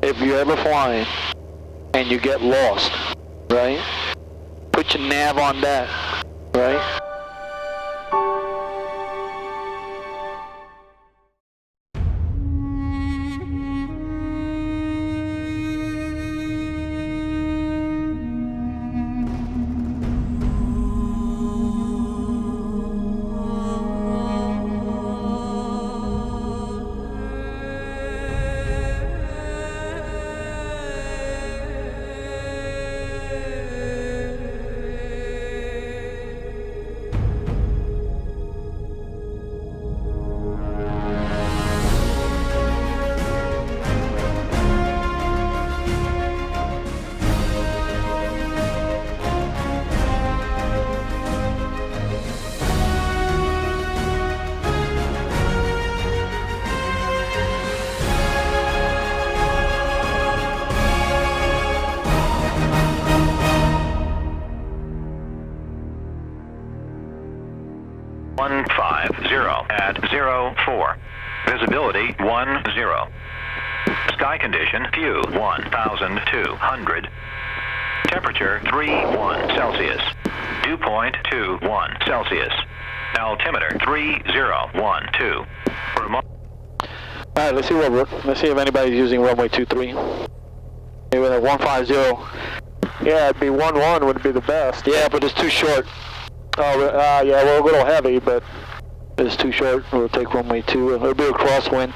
if you're ever flying and you get lost, right? Put your nav on that, right? At 04. Visibility 10. Sky condition few 1,200. Temperature 31 Celsius. Dew point 21 Celsius. Altimeter 3012. Alright, let's see if anybody's using runway 23. Maybe like 150. Yeah, it'd be 11 would be the best. Yeah, but it's too short. Oh, yeah, we're a little heavy, but it's too short. We'll take runway 2. It'll be a crosswind.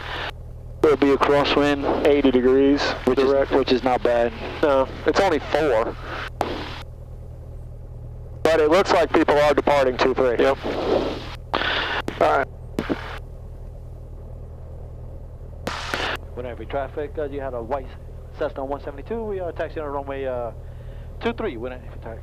80 degrees, which is not bad. No, it's only 4. But it looks like people are departing 23. Yep. Alright. Whenever traffic, you had a white Cessna 172. We are taxiing on runway 23. Whenever traffic.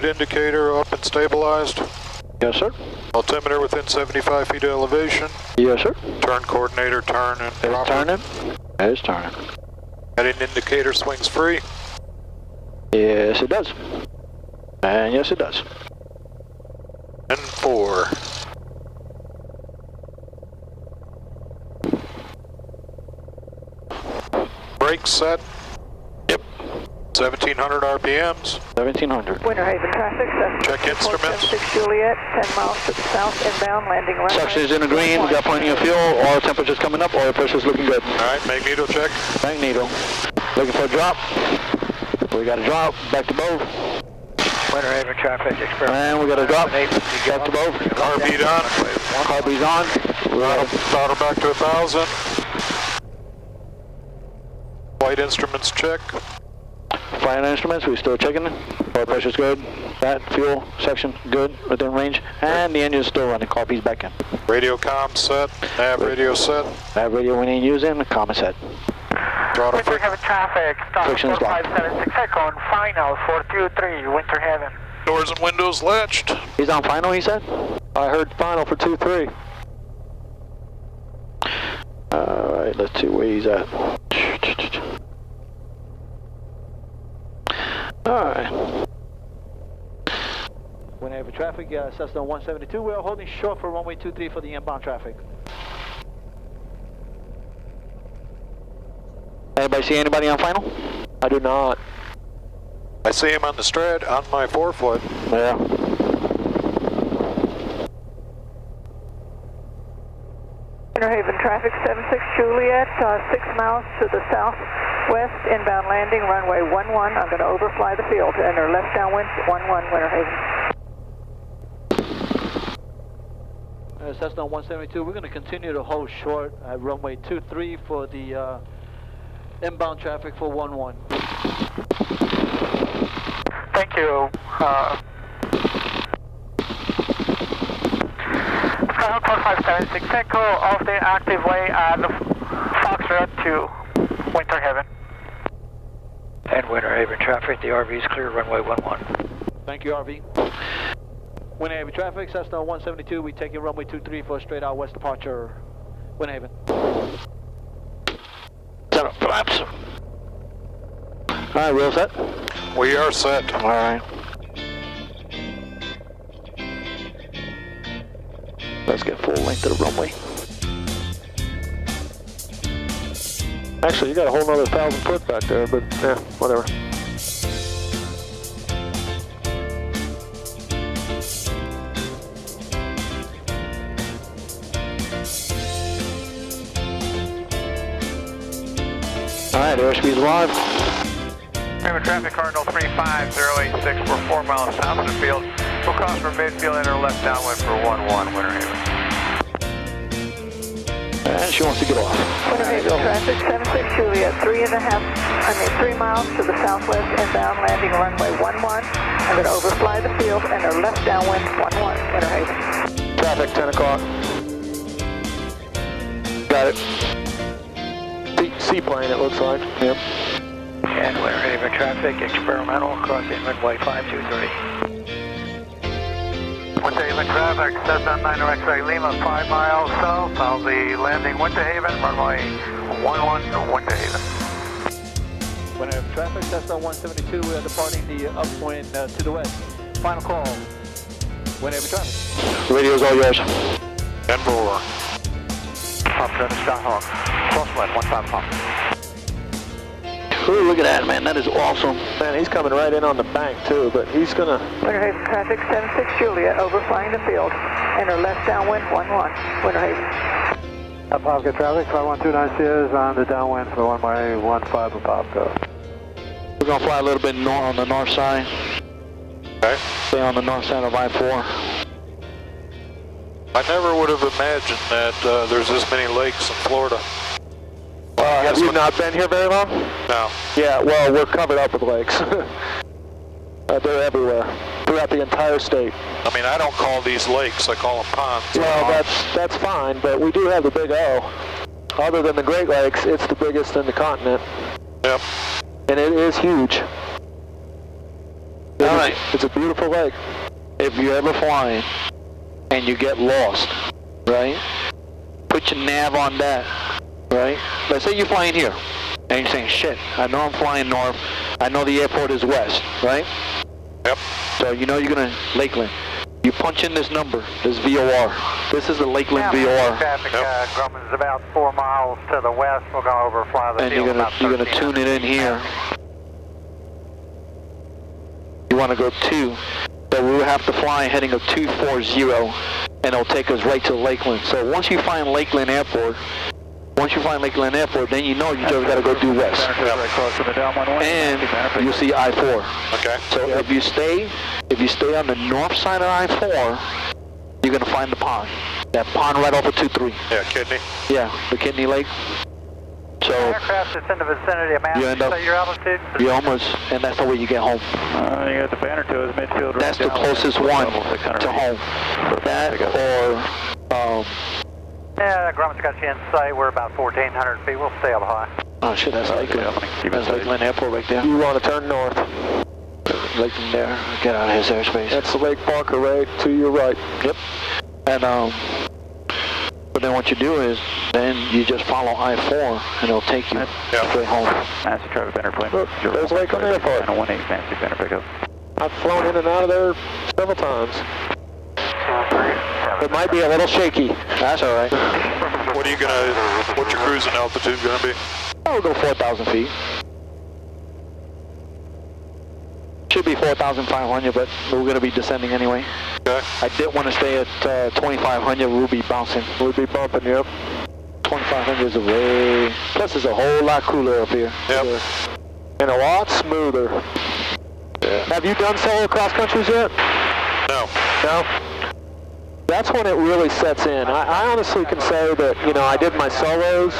Indicator up and stabilized. Yes, sir. Altimeter within 75 feet of elevation. Yes, sir. Turn coordinator, turn and It's turning. It's turning. Heading indicator swings free. Yes, it does. And yes, it does. And 4. Brakes set. 1700 RPMs. 1700. Winter Haven traffic, check instruments. 476 Juliet, 10 miles to the south, inbound, landing runway. Suction is in the green, we got plenty of fuel, oil temperature's coming up, oil pressure's looking good. Alright, magneto check. Magneto. Looking for a drop. We got a drop, back to Bose. Winter Haven traffic, express. And we got a drop, back to Bose. Carbeat on. Carbeat's on. Throttle back to 1,000. Flight instruments check. Flight instruments, we're still checking. Oil pressure's good. That fuel section good, within range. And the engine's still running. Carbeat's back in. Radio comm set. Nav radio set. Nav radio we ain't using. Comm is set. Throttle Winter Haven traffic, stop 4576 Echo, final 423, Winter Haven. Doors and windows latched. He's on final, he said? I heard final for 23. Alright, let's see where he's at. Alright. Whenever traffic, Cessna 172, we are holding short for runway 23 for the inbound traffic. Anybody see anybody on final? I do not. I see him on the Strad on my forefoot. Yeah. Winter Haven traffic, 76 Juliet, 6 miles to the southwest, inbound landing, runway 11. I'm going to overfly the field, enter left downwind, 11, Winter Haven. Cessna 172, we're going to continue to hold short at runway 23 for the inbound traffic for 11. Thank you. Skyhawk 4576 Echo off the active way at Foxtrot to Winter Haven. And Winter Haven traffic, the RV is clear, runway 11. Thank you, RV. Wind Haven traffic, Cessna 172, we taking runway 23 for a straight out west departure. Wind Haven. Set up flaps. Alright, wheel set? We are set. Alright. Let's get full length of the runway. Actually, you got a whole nother 1,000 foot back there, but yeah, whatever. Alright, airspeed's live. Haven traffic, Cardinal 35086, we're 4 miles south of the field. We'll cross for midfield, enter left downwind for 11, Winter Haven. And she wants to get off. Winter Haven traffic, 76 Juliet, 3 miles to the southwest, inbound landing runway 11. I'm going to overfly the field, enter left downwind 11, Winter Haven. Traffic, 10 o'clock. Got it. Seaplane, it looks like. Yep. And Winter Haven traffic, experimental, crossing runway 523. Winter Haven traffic, Cessna 9 X-ray Lima, 5 miles south. I'll be landing Winter Haven, runway 11 to Winter Haven. Winter Haven traffic, Cessna 172, we are departing the upwind to the west. Final call. Winter Haven traffic. Radio's all yours. 10-4. Up to the Skyhawk, crosswind 15 Ooh, look at that, man. That is awesome. Man, he's coming right in on the bank too, but he's gonna... Winter Haven traffic, 76 Juliet, overflying the field, enter left downwind 11, Winter Haven. Popka traffic, 5129 Sears on the downwind for runway 15 of Popka. We're going to fly a little bit north on the north side. Okay. Stay on the north side of I-4. I never would have imagined that there's this many lakes in Florida. Have you not been here very long? No. Yeah, well, we're covered up with lakes. They're everywhere, throughout the entire state. I mean, I don't call these lakes, I call them ponds. Well, that's fine, but we do have the Big O. Other than the Great Lakes, it's the biggest in the continent. Yep. And it is huge. All right. It's a beautiful lake. If you're ever flying and you get lost, right? Put your nav on that, right? Let's say you're flying here and you're saying, shit, I know I'm flying north. I know the airport is west, right? Yep. So you know you're going to Lakeland. You punch in this number, this VOR. This is the Lakeland VOR. Traffic, Grumman's about 4 miles to the west. We'll go overfly the And field. you're gonna tune it in here. You want to go 2. So we'll have to fly heading of 240, and it'll take us right to Lakeland. So once you find Lakeland Airport, then you know you just got to go due west. And you'll see I-4. Okay. So if you stay on the north side of I-4, you're gonna find the pond. That pond right off of 23. Yeah, Kidney. Yeah, the Kidney Lake. So Aircraft that's in the vicinity of you end up, your altitude. you almost, and that's the way you get home. You got the banner to his midfield. That's the closest one to home. That or yeah, Grumman's got you in sight. We're about 1,400 feet. We'll stay up high. oh shit, that's Lakeland. That's Lakeland Airport right there. You want to turn north. Lakeland there. Get out of his airspace. That's the Lake Parker right to your right. Yep. And but then what you do is, then you just follow I-4, and it'll take you straight home. That's a traffic banner plane. Look, there's Lakeland Airport. 18 fancy banner pickup. I've flown in and out of there several times. It might be a little shaky. That's all right. What's your cruising altitude gonna be? I'll go 4,000 feet. Should be 4,500, but we're going to be descending anyway. Okay. I did want to stay at 2,500. We'll be bouncing. We'll be bumping, yep. 2,500 is away. Plus, it's a whole lot cooler up here. Yep. And a lot smoother. Yeah. Have you done solo cross countries yet? No. No? That's when it really sets in. I honestly can say that, I did my solos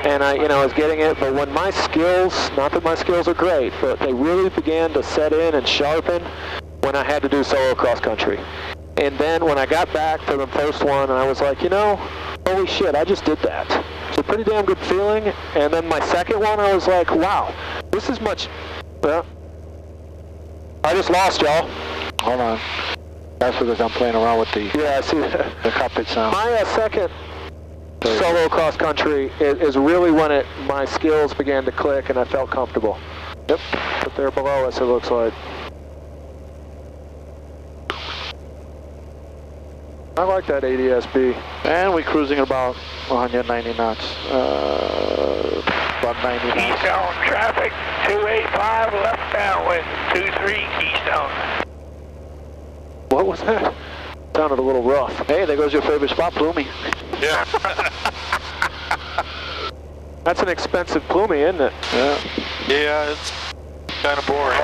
and I was getting it, but when my skills, not that my skills are great, but they really began to set in and sharpen when I had to do solo cross country. And then when I got back for the first one, I was like, holy shit, I just did that. It's a pretty damn good feeling. And then my second one, I was like, wow, this is much, well, I just lost y'all. Hold on. That's because I'm playing around with the Yeah, I see that. the cockpit sound. My second solo cross country is really when my skills began to click and I felt comfortable. Yep. But they're below us, it looks like. I like that ADS-B. And we're cruising at about 190 knots. About 90 knots. Keystone traffic, 285 left downwind, 23 Keystone. What was that? Sounded a little rough. Hey, there goes your favorite spot, Plumey. Yeah. That's an expensive Plumey, isn't it? Yeah. Yeah, it's kind of boring.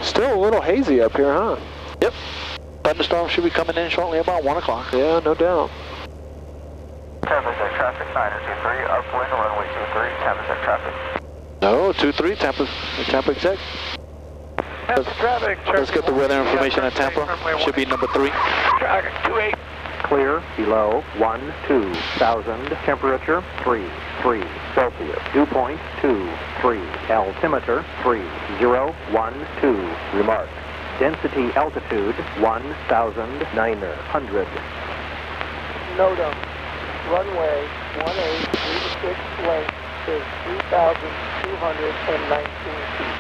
Still a little hazy up here, huh? Yep. Thunderstorm should be coming in shortly, about 1 o'clock. Yeah, no doubt. Temperature traffic 923, upwind runway 23, temperature traffic. No, 23, Tampa exec. Traffic. Let's get the weather information at Tampa. Should be number 3. Traffic 28. Clear below 12,000, temperature 33 Celsius, dew point 23, altimeter 3012, remark, density altitude 1,900. NOTAM, runway 1836 length is 3,219 feet.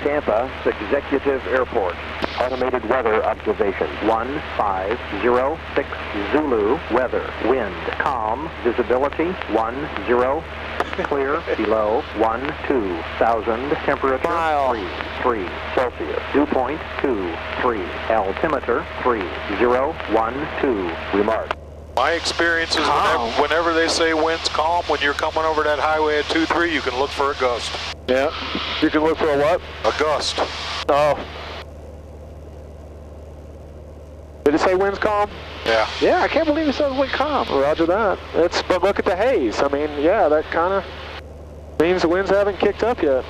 Tampa Executive Airport. Automated weather observation. 1506 Zulu. Weather. Wind. Calm. Visibility 10. Clear below 12,000. Temperature 33 Celsius. Dew point 23. Altimeter 3012. Remark. My experience is whenever they say wind's calm, when you're coming over that highway at 23, you can look for a gust. Yeah. You can look for a what? A gust. Oh. Did it say wind's calm? Yeah. Yeah, I can't believe it says wind calm. Roger that. But look at the haze. I mean, yeah, that kind of means the winds haven't kicked up yet.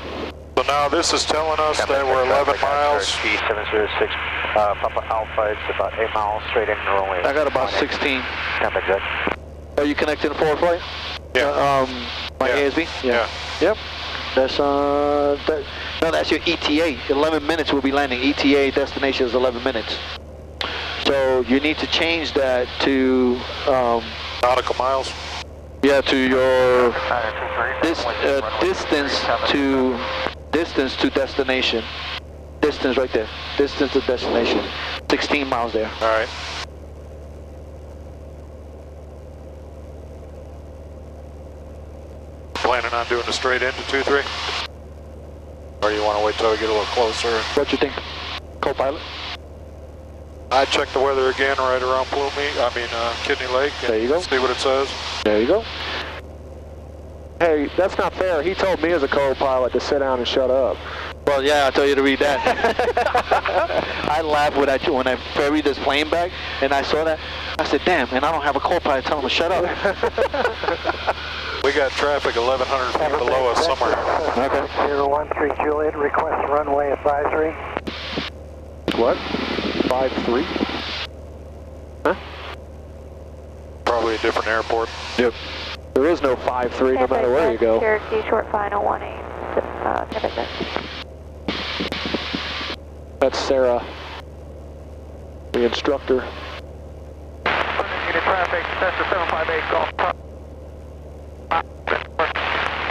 So now this is telling us that we're 11 miles. G706 Papa Alpha, it's about 8 miles straight in runway. I got about 16. Tampa exec. Are you connecting forward flight? Yeah. My Yeah. ASB? Yeah. Yep. That's no, that's your ETA. 11 minutes we'll be landing. ETA destination is 11 minutes. So you need to change that to Nautical miles. yeah, to your distance to destination. Distance right there. Distance to destination. 16 miles there. All right. Planning on doing a straight into 2-3? Or you want to wait till we get a little closer? What you think, co-pilot? I checked the weather again right around Kidney Lake. And There you go. See what it says. There you go. Hey, that's not fair. He told me as a co-pilot to sit down and shut up. Well, yeah, I told you to read that. I laughed when I ferried this plane back, and I saw that. I said, damn, and I don't have a co-pilot telling him to shut up. We got traffic 1,100 feet below us somewhere. Okay. 013 Juliet, request runway advisory. What? 5-3? Huh? Probably a different airport. Yep. There is no 5-3 no matter where you go. Cherokee short final 18. That's Sarah, the instructor. Unit traffic, Cessna 758 Golf.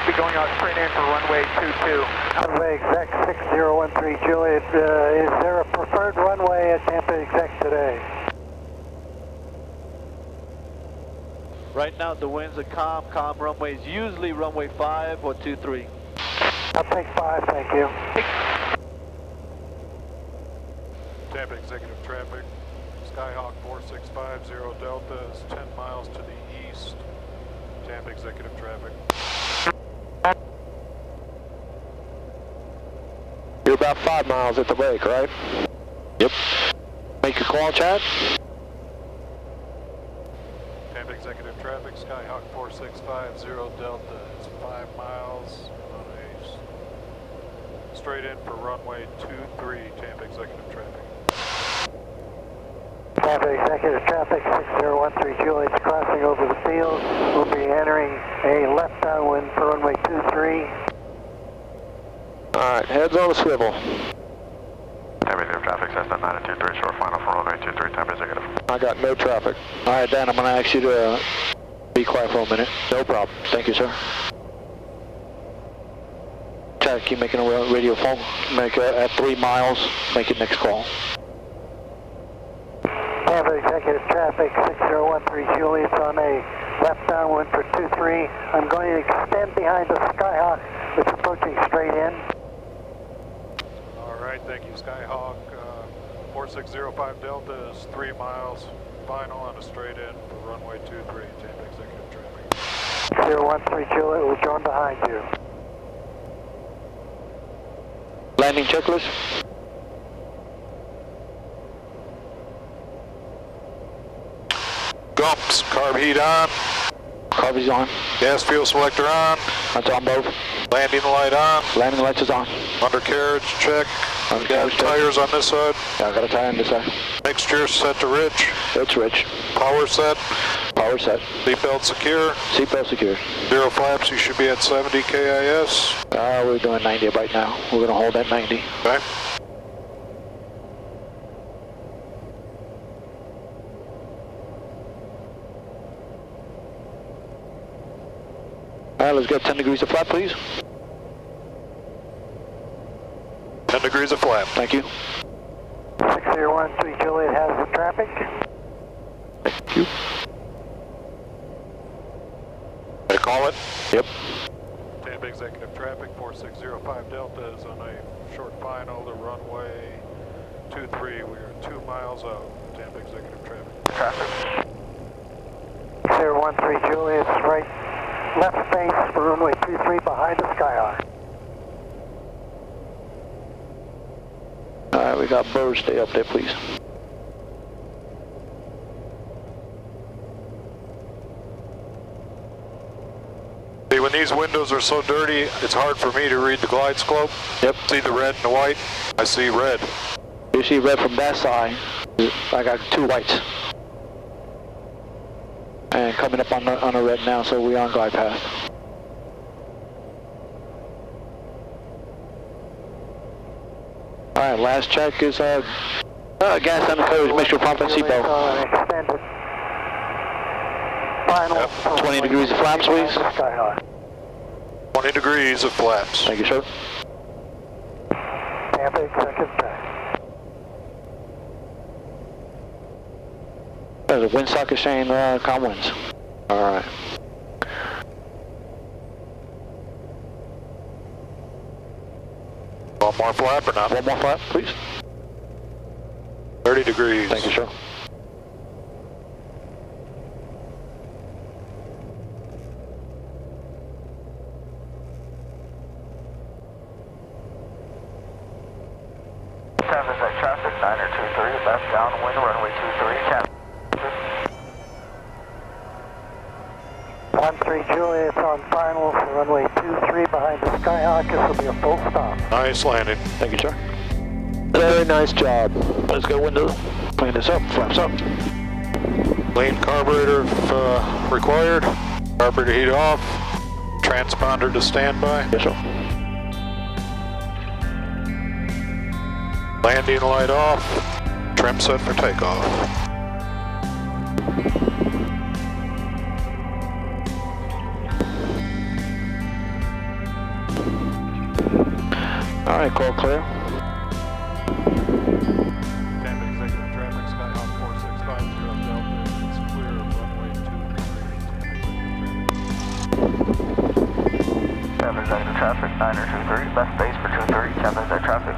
Be going out straight in for runway 22. Runway exec 6013 Juliet, is there a preferred runway at Tampa exec today? Right now the winds are calm runways, usually runway 5 or 23. I'll take 5, thank you. Tampa executive traffic. Skyhawk 4650 Delta is 10 miles to the east. Tampa executive traffic. You're about 5 miles at the lake, right? Yep. Make a call, Chad. Tampa executive traffic. Skyhawk 4650 Delta is 5 miles on a straight in for runway 23. Tampa executive traffic. Tampa Executive Traffic 6013 Juliet's crossing over the field. We'll be entering a left downwind for runway 23. Alright, heads on a swivel. Tampa Executive Traffic, Cessna 923, short final for runway 23, Tampa Executive. I got no traffic. Alright, Dan, I'm going to ask you to be quiet for a minute. No problem. Thank you, sir. Chad, keep making a radio phone. Make it at 3 miles. Make it next call. Tampa Executive Traffic 6013 Juliet's on a left downwind for 23. I'm going to extend behind the Skyhawk, which is approaching straight in. All right, thank you, Skyhawk. 4605 Delta is 3 miles final on a straight in for runway 23, Tampa Executive Traffic. 013 Juliet will join behind you. Landing checklist. Gumps, carb heat on, Carb is on. gas fuel selector on, That's on both. landing light on, Landing lights is on. undercarriage check, Undercarriage check. tires on this side, Yeah, I got a tire on this side. mixture set to rich, It's rich. power set, Power set. seatbelt secure, Seatbelt secure. 0 flaps, you should be at 70 KIS. We're doing 90 right now. We're going to hold at 90. Okay. Alright, let's get 10 degrees of flap, please. 10 degrees of flap. Thank you. 6013 Juliet has the traffic. Thank you. I call it. Yep. Tampa Executive Traffic 4605 Delta is on a short final to runway 23. We are 2 miles out. Tampa Executive Traffic. 013 Juliet's right left face for runway 23 behind the Skyhawk. Alright, we got Bose. Stay up there, please. See, when these windows are so dirty, it's hard for me to read the glide slope. Yep. See the red and the white? I see red. You see red from that side. I got 2 whites. And coming up on the red now, so we're on glide path. Alright, last check is gas undercarriage, mixture pump and seatbelt. Extended. Final. Yep. 20 degrees of flaps, please. Skyhawk. 20 degrees of flaps. Thank you, sir. Tampa Executive Traffic. There's a wind socket saying calm winds. Alright. One more flap or not? One more flap, please. 30 degrees. Thank you, sir. Tampa Executive Traffic 923, left downwind, runway 23, Tampa. 13 Juliet's on final for runway 23 behind the Skyhawk. This will be a full stop. Nice landing. Thank you, sir. Very nice job. Let's go window. Clean this up. Flaps up. Lean carburetor if required. Carburetor heat off. Transponder to standby. Yes, sir. Landing light off. Trim set for takeoff. All right, call clear. Tampa Executive Traffic, Skyhawk 4650 Delta. It's clear of runway 23. Tampa Executive Traffic 923, left base for 23, Tampa Executive Traffic.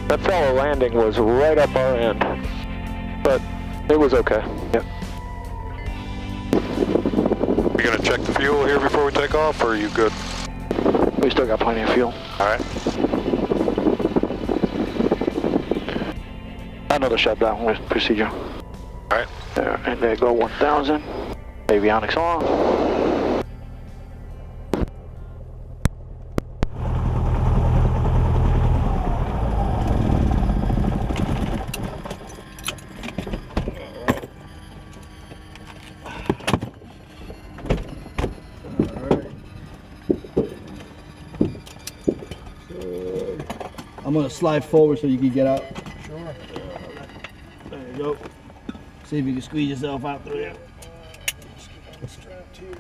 That fellow landing was right up our end, but it was okay. Yep. You gonna check the fuel here before we take off, or are you good? We still got plenty of fuel. All right. Another shutdown with procedure. All right. There, and there go 1000. Avionics on. I'm gonna slide forward so you can get out. Sure. There you go. See if you can squeeze yourself out through there. Let's get strapped here.